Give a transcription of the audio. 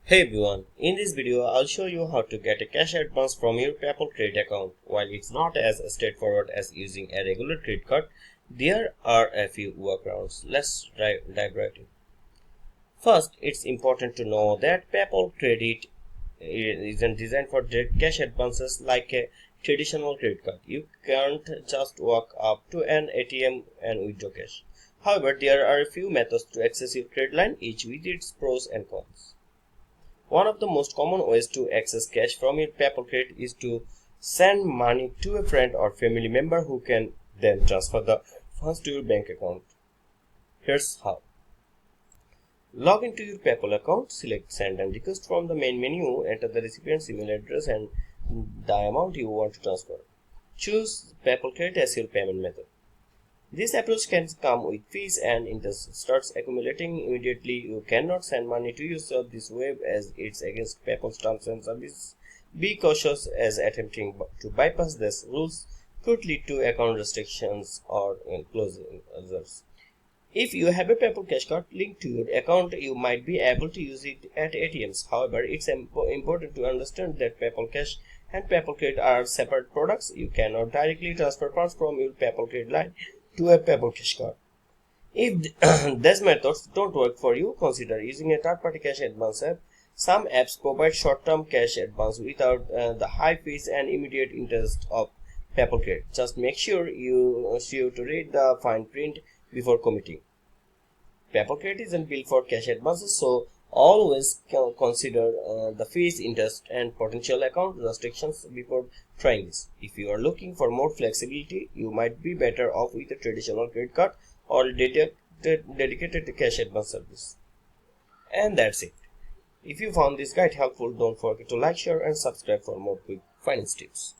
Hey everyone, in this video I'll show you how to get a cash advance from your PayPal credit account. While it's not as straightforward as using a regular credit card, there are a few workarounds. Let's dive right in. First, it's important to know that PayPal credit isn't designed for direct cash advances like a traditional credit card. You can't just walk up to an ATM and withdraw cash. However, there are a few methods to access your credit line, each with its pros and cons. One of the most common ways to access cash from your PayPal credit is to send money to a friend or family member who can then transfer the funds to your bank account. Here's how. Log into your PayPal account, select Send and Request from the main menu, enter the recipient's email address and the amount you want to transfer. Choose PayPal credit as your payment method. This approach can come with fees and interest starts accumulating immediately. You cannot send money to yourself this way as it's against PayPal's terms and services. Be cautious as attempting to bypass these rules could lead to account restrictions or closures. If you have a PayPal cash card linked to your account, you might be able to use it at ATMs. However, it's important to understand that PayPal Cash and PayPal Credit are separate products. You cannot directly transfer funds from your PayPal Credit line to a PayPal Cash card. If these methods don't work for you, consider using a third-party cash advance app. Some apps provide short-term cash advance without the high fees and immediate interest of PayPal Credit. Just make sure to read the fine print before committing. PayPal Credit isn't built for cash advances, so always consider the fees, interest, and potential account restrictions before trying this. If you are looking for more flexibility, you might be better off with a traditional credit card or a dedicated cash advance service. And that's it. If you found this guide helpful, don't forget to like, share, and subscribe for more quick finance tips.